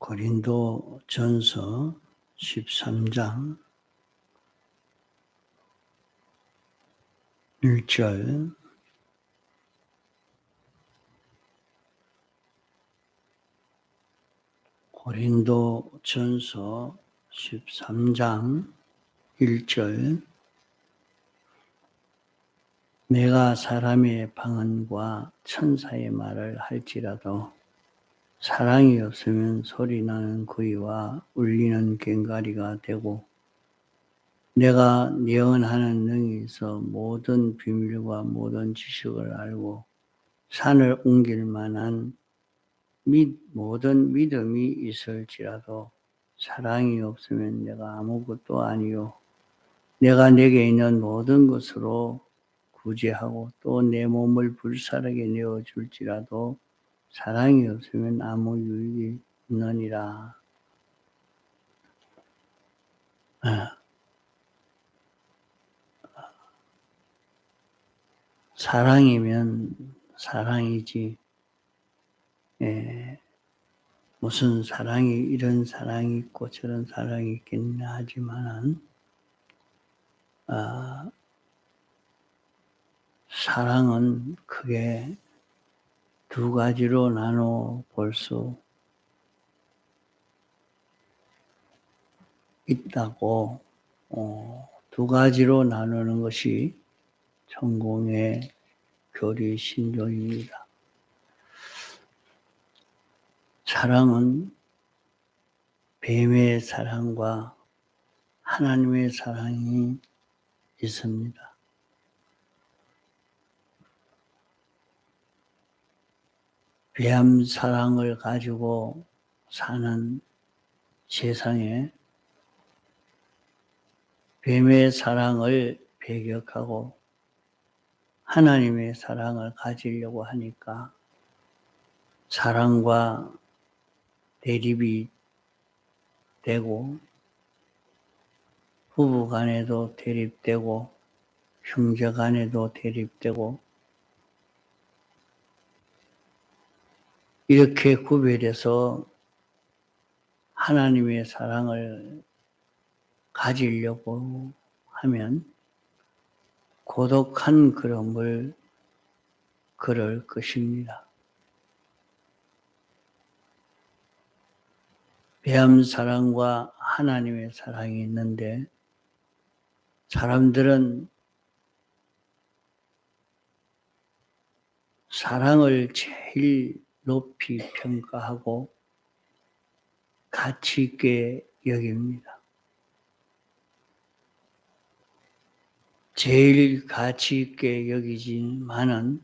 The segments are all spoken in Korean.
고린도전서 13장 1절 고린도전서 13장 1절 내가 사람의 방언과 천사의 말을 할지라도 사랑이 없으면 소리나는 구이와 울리는 꽹과리가 되고 내가 예언하는 능히 있어 모든 비밀과 모든 지식을 알고 산을 옮길 만한 모든 믿음이 있을지라도 사랑이 없으면 내가 아무것도 아니요 내가 내게 있는 모든 것으로 구제하고 또 내 몸을 불사르게 내어줄지라도 사랑이 없으면 아무 유익이 없느니라. 사랑이면 사랑이지. 무슨 사랑이 이런 사랑이 있고 저런 사랑이 있겠냐 하지만은 사랑은 크게 두 가지로 나눠 볼 수 있다고 두 가지로 나누는 것이 전공의 교리 신조입니다. 사랑은 뱀의 사랑과 하나님의 사랑이 있습니다. 뱀 사랑을 가지고 사는 세상에 뱀의 사랑을 배격하고 하나님의 사랑을 가지려고 하니까 사랑과 대립이 되고 부부 간에도 대립되고 형제 간에도 대립되고 이렇게 구별해서 하나님의 사랑을 가지려고 하면 고독한 걸음을 걸을 것입니다. 뱀 사랑과 하나님의 사랑이 있는데 사람들은 사랑을 제일 높이 평가하고 가치 있게 여깁니다. 제일 가치 있게 여기지만은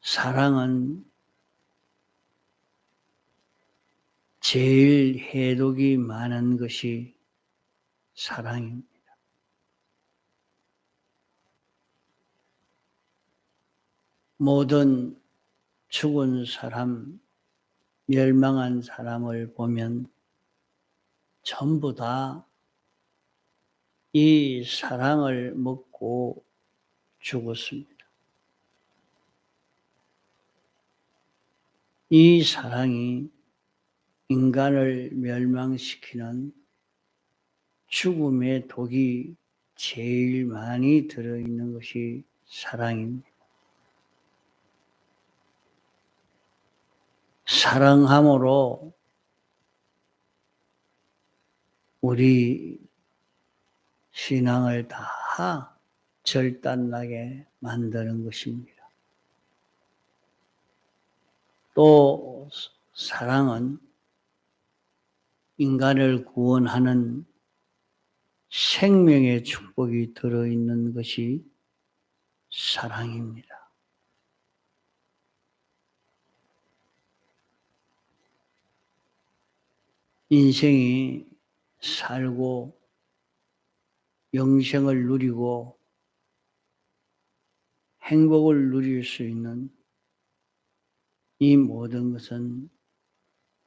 사랑은 제일 해독이 많은 것이 사랑입니다. 모든 죽은 사람, 멸망한 사람을 보면 전부 다 이 사랑을 먹고 죽었습니다. 이 사랑이 인간을 멸망시키는 죽음의 독이 제일 많이 들어있는 것이 사랑입니다. 사랑함으로 우리 신앙을 다 절단나게 만드는 것입니다. 또 사랑은 인간을 구원하는 생명의 축복이 들어있는 것이 사랑입니다. 인생이 살고 영생을 누리고 행복을 누릴 수 있는 이 모든 것은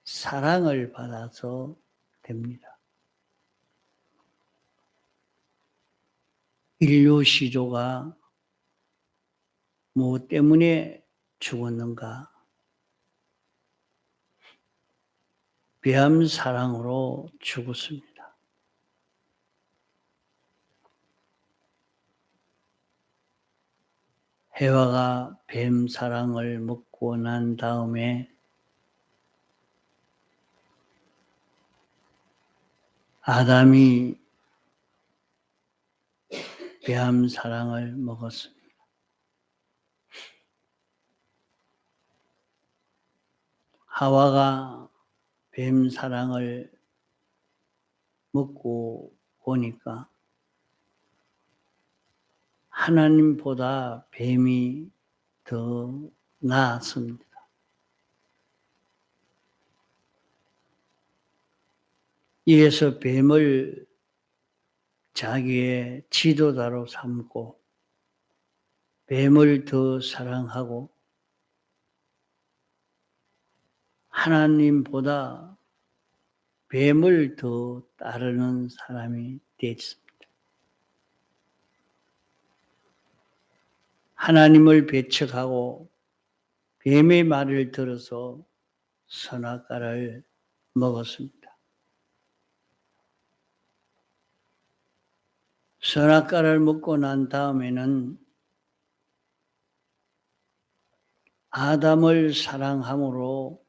사랑을 받아서 됩니다. 인류 시조가 뭐 때문에 죽었는가? 뱀 사랑으로 죽었습니다. 해와가 뱀 사랑을 먹고 난 다음에 아담이 뱀 사랑을 먹었습니다. 하와가 뱀 사랑을 먹고 보니까 하나님보다 뱀이 더 나았습니다. 이래서 뱀을 자기의 지도자로 삼고 뱀을 더 사랑하고 하나님보다 뱀을 더 따르는 사람이 됐습니다. 하나님을 배척하고 뱀의 말을 들어서 선악과를 먹었습니다. 선악과를 먹고 난 다음에는 아담을 사랑함으로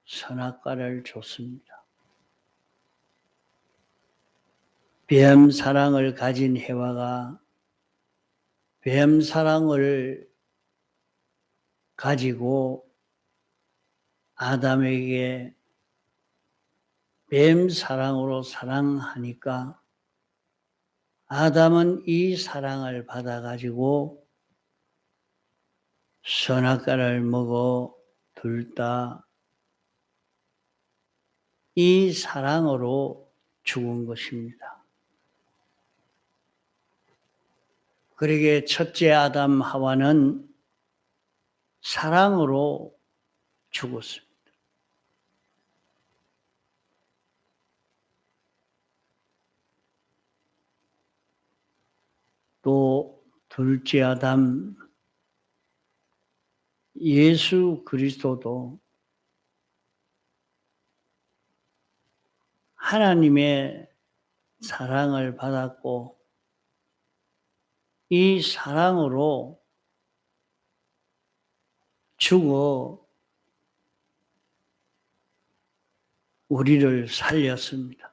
선악과를 줬습니다. 뱀 사랑을 가진 해와가 뱀 사랑을 가지고 아담에게 뱀 사랑으로 사랑하니까 아담은 이 사랑을 받아가지고 선악과를 먹어 둘 다 이 사랑으로 죽은 것입니다. 그러기에 첫째 아담 하와는 사랑으로 죽었습니다. 또 둘째 아담 예수 그리스도도 하나님의 사랑을 받았고 이 사랑으로 죽어 우리를 살렸습니다.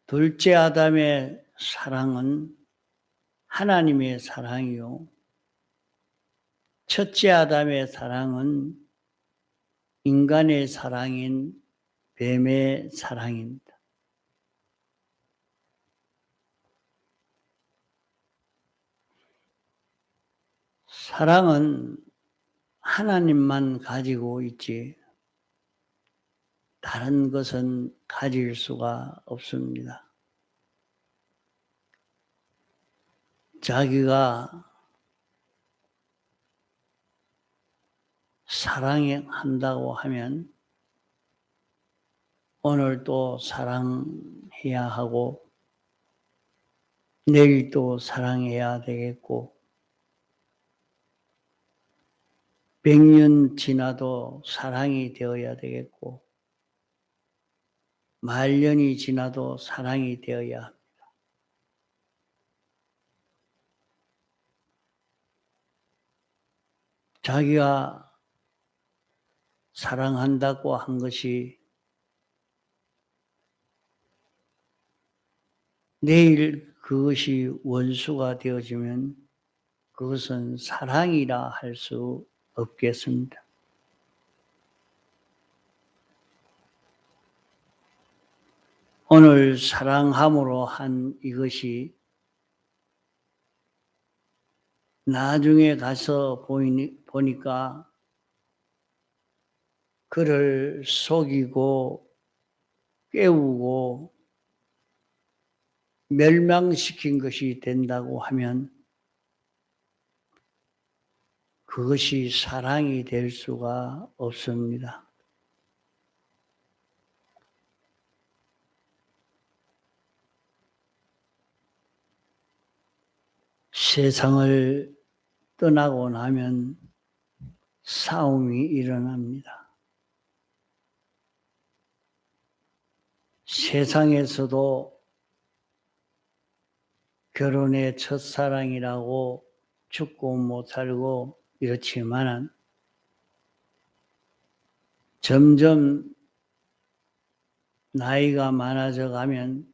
둘째 아담의 사랑은 하나님의 사랑이요. 첫째 아담의 사랑은 인간의 사랑인 뱀의 사랑입니다. 사랑은 하나님만 가지고 있지 다른 것은 가질 수가 없습니다. 자기가 사랑한다고 하면 오늘 또 사랑해야 하고 내일 또 사랑해야 되겠고 100년 지나도 사랑이 되어야 되겠고 말년이 지나도 사랑이 되어야 합니다. 자기가 사랑한다고 한 것이 내일 그것이 원수가 되어지면 그것은 사랑이라 할 수 없겠습니다. 오늘 사랑함으로 한 이것이 나중에 가서 보니까 그를 속이고 깨우고 멸망시킨 것이 된다고 하면 그것이 사랑이 될 수가 없습니다. 세상을 떠나고 나면 싸움이 일어납니다. 세상에서도 결혼의 첫사랑이라고 죽고 못 살고 이렇지만은 점점 나이가 많아져 가면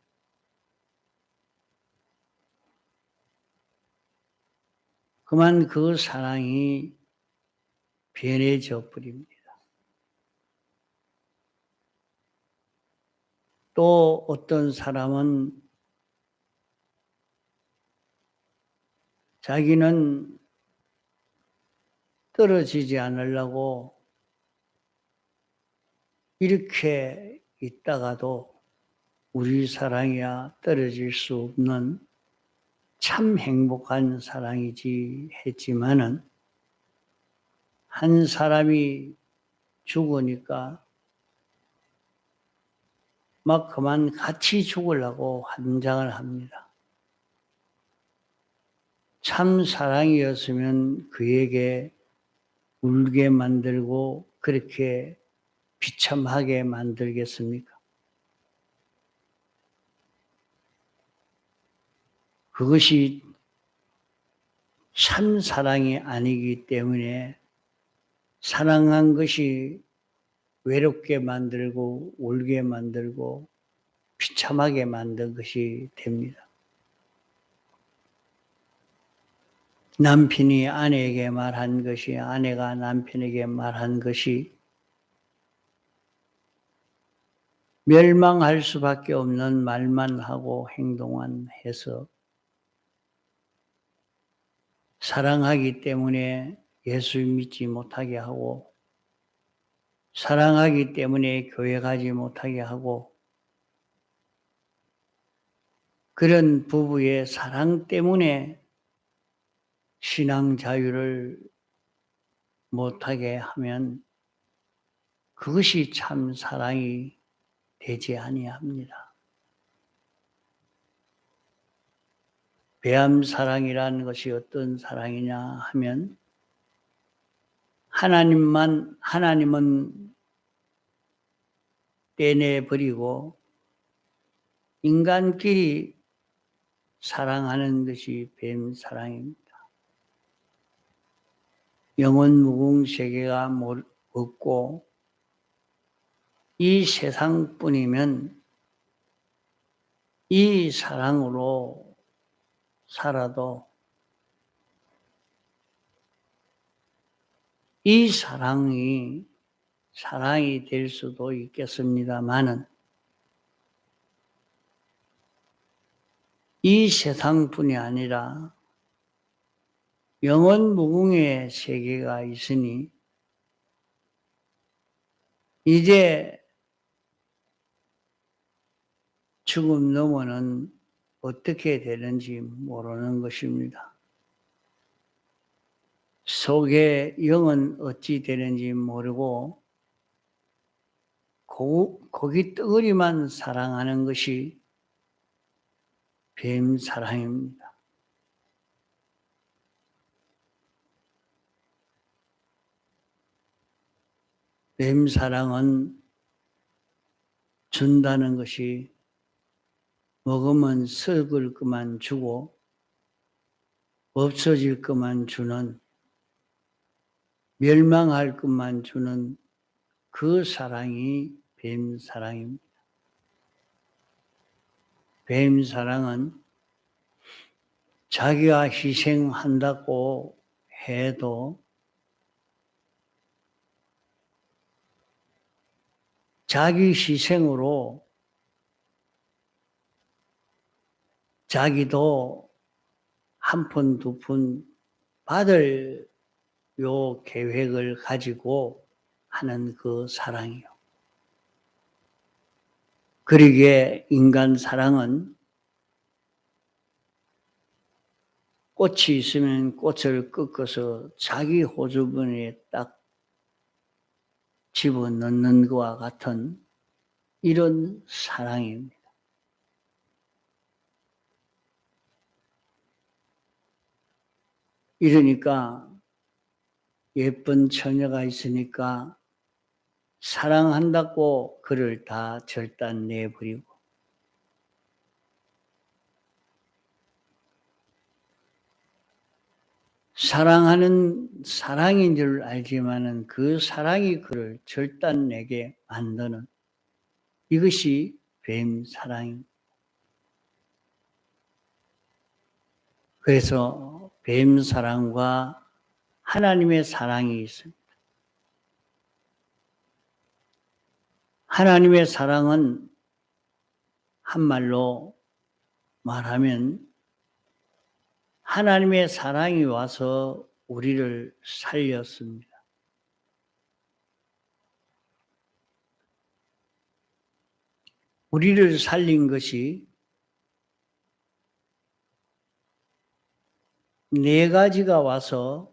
그만 그 사랑이 변해져 버립니다. 또 어떤 사람은 자기는 떨어지지 않으려고 이렇게 있다가도 우리 사랑이야 떨어질 수 없는 참 행복한 사랑이지 했지만은 한 사람이 죽으니까 막 그만 같이 죽으려고 환장을 합니다. 참 사랑이었으면 그에게 울게 만들고 그렇게 비참하게 만들겠습니까? 그것이 참 사랑이 아니기 때문에 사랑한 것이 외롭게 만들고 울게 만들고 비참하게 만든 것이 됩니다. 남편이 아내에게 말한 것이 아내가 남편에게 말한 것이 멸망할 수밖에 없는 말만 하고 행동만 해서 사랑하기 때문에 예수 믿지 못하게 하고 사랑하기 때문에 교회 가지 못하게 하고 그런 부부의 사랑 때문에 신앙 자유를 못하게 하면 그것이 참 사랑이 되지 아니합니다. 배암 사랑이라는 것이 어떤 사랑이냐 하면 하나님은 떼내버리고 인간끼리 사랑하는 것이 뱀 사랑입니다. 영원 무궁 세계가 없고 이 세상뿐이면 이 사랑으로 살아도 이 사랑이 될 수도 있겠습니다마는 이 세상뿐이 아니라 영원 무궁의 세계가 있으니 이제 죽음 넘어는 어떻게 되는지 모르는 것입니다. 속에 영은 어찌 되는지 모르고 고기 덩어리만 사랑하는 것이 뱀 사랑입니다. 뱀 사랑은 준다는 것이 먹으면 썩을 것만 주고 없어질 것만 주는 멸망할 것만 주는 그 사랑이 뱀 사랑입니다. 뱀 사랑은 자기가 희생한다고 해도 자기 희생으로 자기도 한 푼, 두 푼 받을 요 계획을 가지고 하는 그 사랑이요. 그러기에 인간 사랑은 꽃이 있으면 꽃을 꺾어서 자기 호주머니에 딱 집어넣는 것과 같은 이런 사랑입니다. 이러니까 예쁜 처녀가 있으니까 사랑한다고 그를 다 절단 내버리고 사랑하는 사랑인 줄 알지만은 그 사랑이 그를 절단내게 만드는 이것이 뱀 사랑입니다. 그래서 뱀 사랑과 하나님의 사랑이 있습니다. 하나님의 사랑은 한말로 말하면 하나님의 사랑이 와서 우리를 살렸습니다. 우리를 살린 것이 네 가지가 와서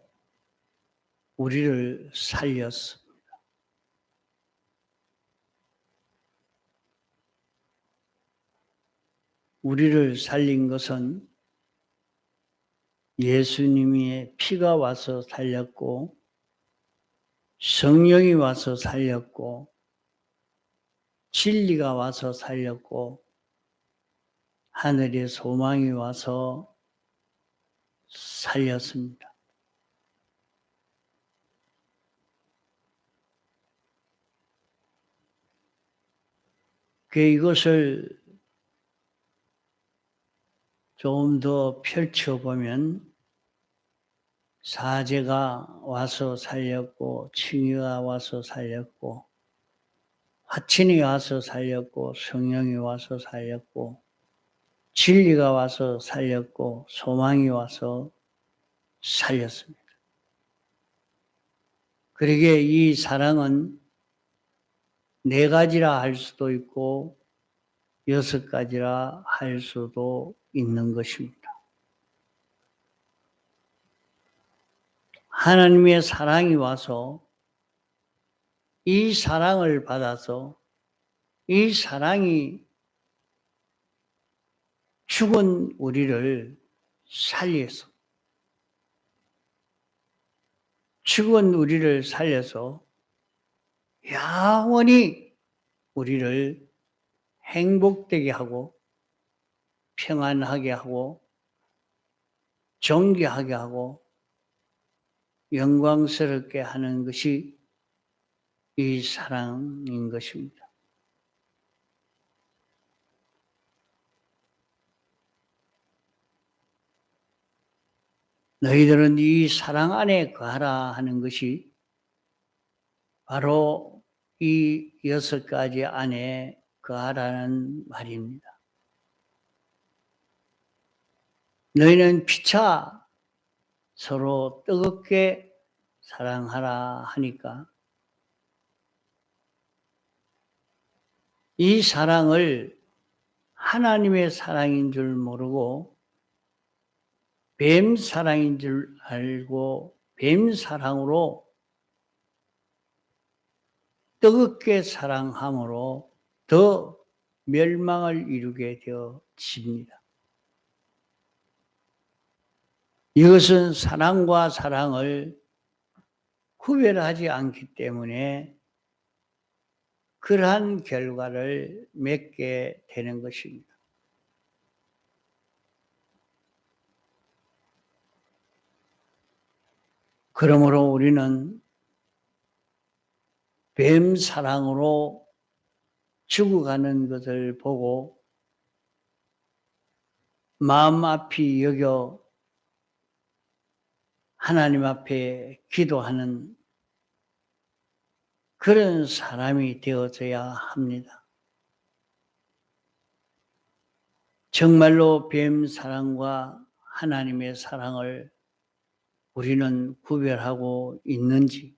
우리를 살렸습니다. 우리를 살린 것은 예수님의 피가 와서 살렸고 성령이 와서 살렸고 진리가 와서 살렸고 하늘의 소망이 와서 살렸습니다. 이것을 좀 더 펼쳐보면 사제가 와서 살렸고 칭의가 와서 살렸고 화친이 와서 살렸고 성령이 와서 살렸고 진리가 와서 살렸고 소망이 와서 살렸습니다. 그러기에 이 사랑은 네 가지라 할 수도 있고 여섯 가지라 할 수도 있는 것입니다. 하나님의 사랑이 와서 이 사랑을 받아서 이 사랑이 죽은 우리를 살려서 죽은 우리를 살려서 영원히 우리를 행복되게 하고 평안하게 하고 존귀하게 하고 영광스럽게 하는 것이 이 사랑인 것입니다. 너희들은 이 사랑 안에 거하라 하는 것이 바로 이 여섯 가지 안에 거하라는 말입니다. 너희는 피차 서로 뜨겁게 사랑하라 하니까 이 사랑을 하나님의 사랑인 줄 모르고 뱀 사랑인 줄 알고 뱀 사랑으로 뜨겁게 사랑함으로 더 멸망을 이루게 되어집니다. 이것은 사랑과 사랑을 구별하지 않기 때문에 그러한 결과를 맺게 되는 것입니다. 그러므로 우리는 뱀 사랑으로 죽어가는 것을 보고 마음 아피 여겨 하나님 앞에 기도하는 그런 사람이 되어져야 합니다. 정말로 뱀 사랑과 하나님의 사랑을 우리는 구별하고 있는지,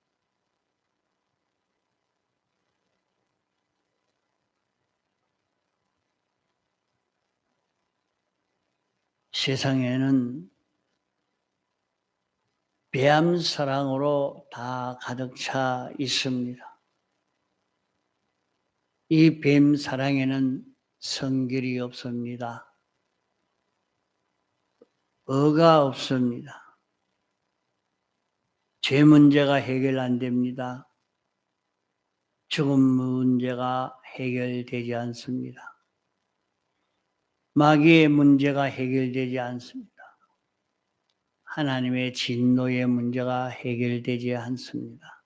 세상에는 뱀 사랑으로 다 가득 차 있습니다. 이 뱀 사랑에는 성결이 없습니다. 의가 없습니다. 죄 문제가 해결 안 됩니다. 죽음 문제가 해결되지 않습니다. 마귀의 문제가 해결되지 않습니다. 하나님의 진노의 문제가 해결되지 않습니다.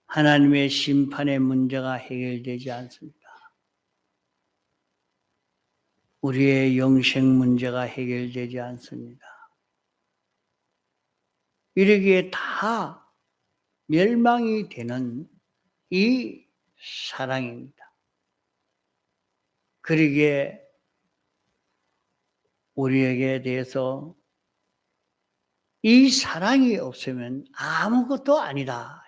하나님의 심판의 문제가 해결되지 않습니다. 우리의 영생 문제가 해결되지 않습니다. 이러기에 다 멸망이 되는 이 사랑입니다. 그러기에 우리에게 대해서 이 사랑이 없으면 아무것도 아니다.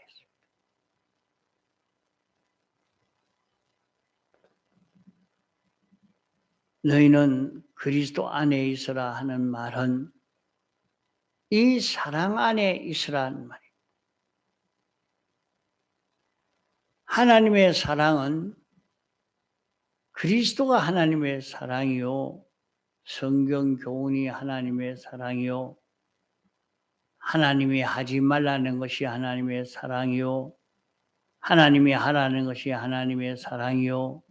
너희는 그리스도 안에 있으라 하는 말은 이 사랑 안에 있으라는 말입니다. 하나님의 사랑은 그리스도가 하나님의 사랑이요, 성경 교훈이 하나님의 사랑이요, 하나님이 하지 말라는 것이 하나님의 사랑이요, 하나님이 하라는 것이 하나님의 사랑이요.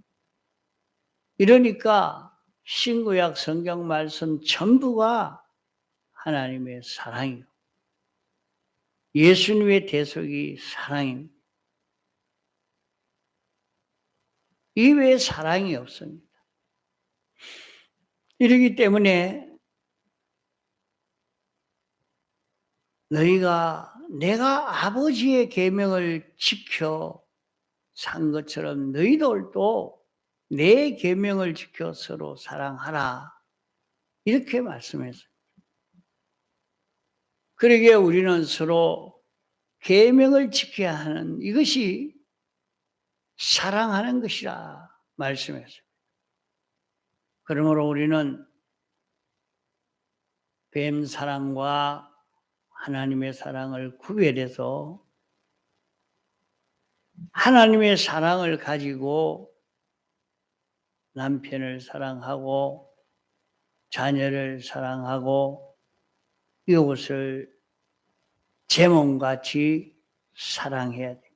이러니까 신구약 성경 말씀 전부가 하나님의 사랑이요. 예수님의 대속이 사랑입니다. 이외에 사랑이 없습니다. 이러기 때문에 내가 아버지의 계명을 지켜 산 것처럼 너희들도 내 계명을 지켜 서로 사랑하라. 이렇게 말씀했어요. 그러기에 우리는 서로 계명을 지켜야 하는 이것이 사랑하는 것이라 말씀했어요. 그러므로 우리는 뱀 사랑과 하나님의 사랑을 구별해서 하나님의 사랑을 가지고 남편을 사랑하고 자녀를 사랑하고 이웃을 제 몸같이 사랑해야 됩니다.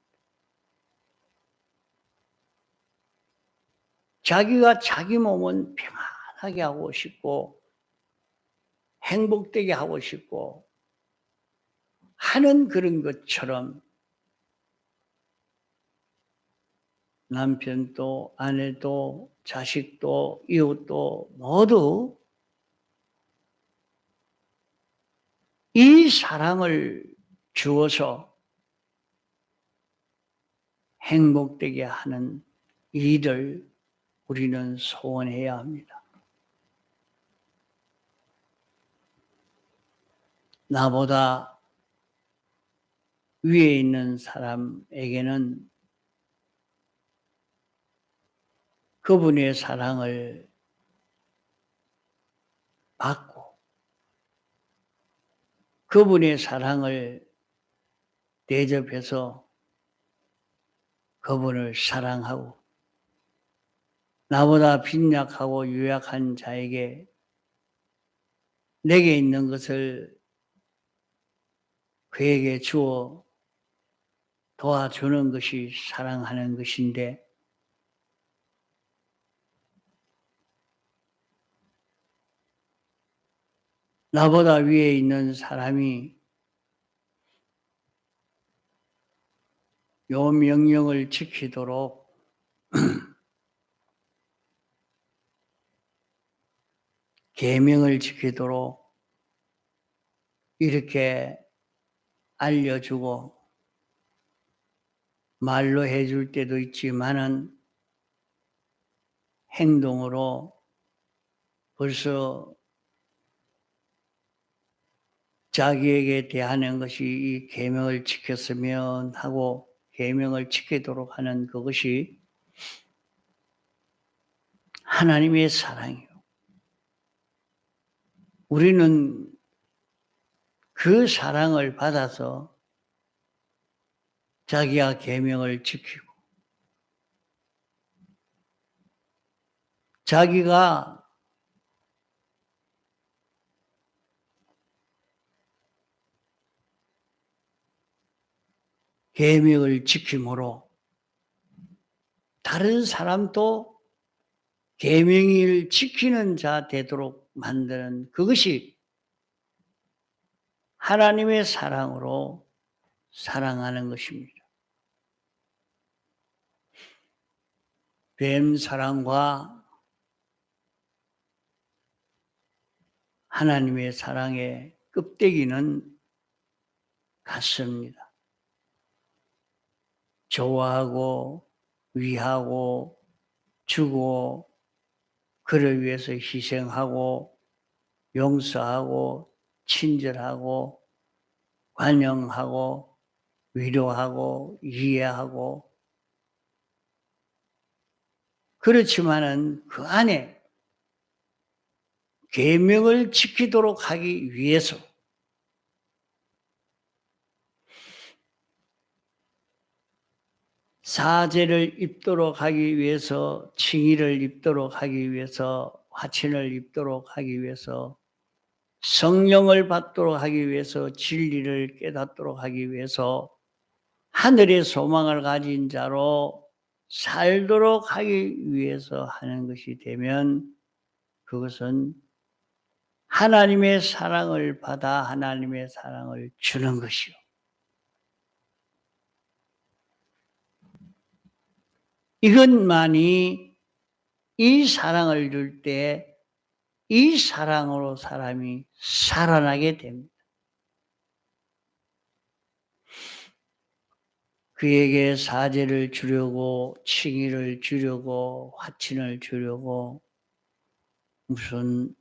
자기가 자기 몸은 평안하게 하고 싶고 행복되게 하고 싶고 하는 그런 것처럼 남편도 아내도 자식도 이웃도 모두 이 사랑을 주어서 행복되게 하는 일을 우리는 소원해야 합니다. 나보다 위에 있는 사람에게는 그분의 사랑을 받고 그분의 사랑을 대접해서 그분을 사랑하고 나보다 빈약하고 유약한 자에게 내게 있는 것을 그에게 주어 도와주는 것이 사랑하는 것인데 나보다 위에 있는 사람이 요 명령을 지키도록 계명을 지키도록 이렇게 알려주고 말로 해줄 때도 있지만은 행동으로 벌써 자기에게 대하는 것이 이 계명을 지켰으면 하고 계명을 지키도록 하는 그것이 하나님의 사랑이요. 우리는 그 사랑을 받아서 자기가 계명을 지키고 자기가 계명을 지킴으로 다른 사람도 계명을 지키는 자 되도록 만드는 그것이 하나님의 사랑으로 사랑하는 것입니다. 뱀 사랑과 하나님의 사랑의 껍데기는 같습니다. 좋아하고 위하고 주고 그를 위해서 희생하고 용서하고 친절하고 관용하고 위로하고 이해하고 그렇지만은 그 안에 계명을 지키도록 하기 위해서 사죄를 입도록 하기 위해서 칭의를 입도록 하기 위해서 화친을 입도록 하기 위해서 성령을 받도록 하기 위해서 진리를 깨닫도록 하기 위해서 하늘의 소망을 가진 자로 살도록 하기 위해서 하는 것이 되면 그것은 하나님의 사랑을 받아 하나님의 사랑을 주는 것이요. 이것만이 이 사랑을 줄 때 이 사랑으로 사람이 살아나게 됩니다. 그에게 사죄를 주려고 칭의를 주려고 화친을 주려고 무슨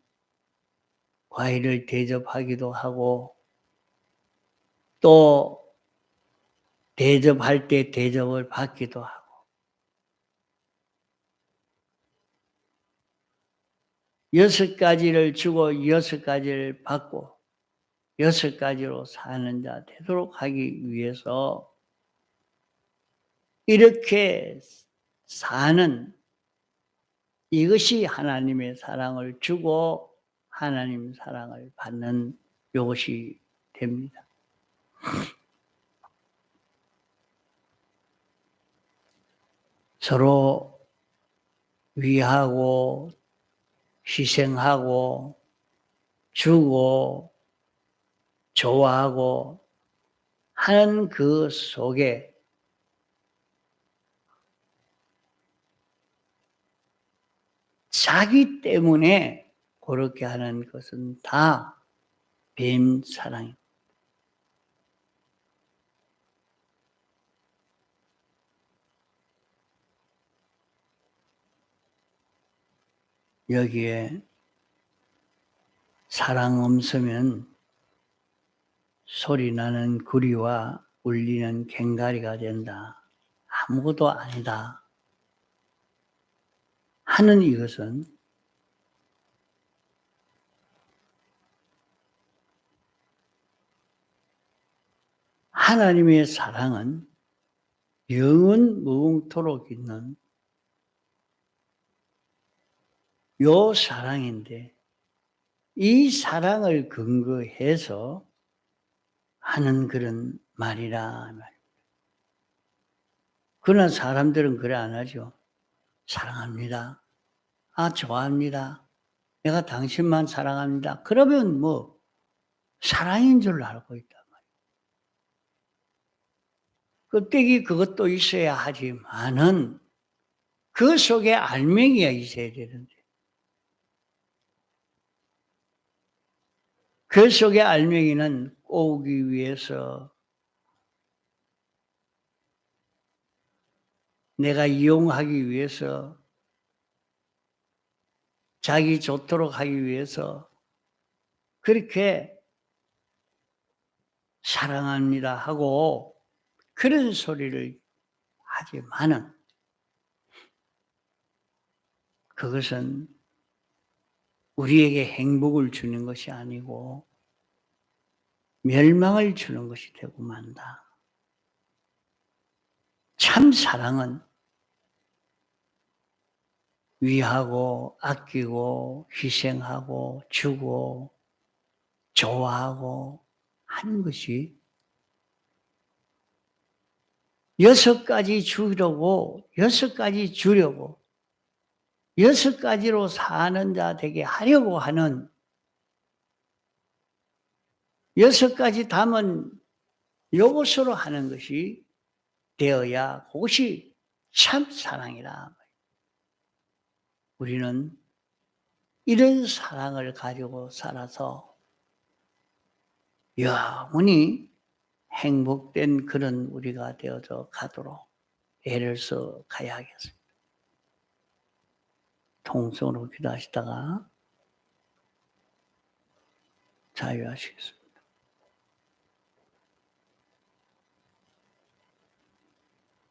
과일을 대접하기도 하고 또 대접할 때 대접을 받기도 하고 여섯 가지를 주고 여섯 가지를 받고 여섯 가지로 사는 자 되도록 하기 위해서 이렇게 사는 이것이 하나님의 사랑을 주고 하나님 사랑을 받는 이것이 됩니다. 서로 위하고 희생하고 주고 좋아하고 하는 그 속에 자기 때문에 그렇게 하는 것은 다 뱀 사랑입니다. 여기에 사랑 없으면 소리 나는 구리와 울리는 괭가리가 된다. 아무것도 아니다. 하는 이것은 하나님의 사랑은 영원 무궁토록 있는 요 사랑인데 이 사랑을 근거해서 하는 그런 말이라 말입니다. 그러나 사람들은 그래 안 하죠. 사랑합니다. 아, 좋아합니다. 내가 당신만 사랑합니다. 그러면 뭐 사랑인 줄 알고 있단 말이에요. 껍데기 그것도 있어야 하지만은 그 속에 알맹이가 있어야 되는데 그 속에 알맹이는 꼬우기 위해서 내가 이용하기 위해서 자기 좋도록 하기 위해서 그렇게 사랑합니다 하고 그런 소리를 하지만은 그것은 우리에게 행복을 주는 것이 아니고 멸망을 주는 것이 되고 만다. 참 사랑은 위하고 아끼고 희생하고 주고 좋아하고 하는 것이 여섯 가지 주려고 여섯 가지 주려고 여섯 가지로 사는 자 되게 하려고 하는 6가지 담은 요것으로 하는 것이 되어야 그것이 참 사랑이라. 우리는 이런 사랑을 가지고 살아서 영원히 행복된 그런 우리가 되어져 가도록 애를 써 가야 하겠습니다. 통성으로 기도하시다가 자유하시겠습니다.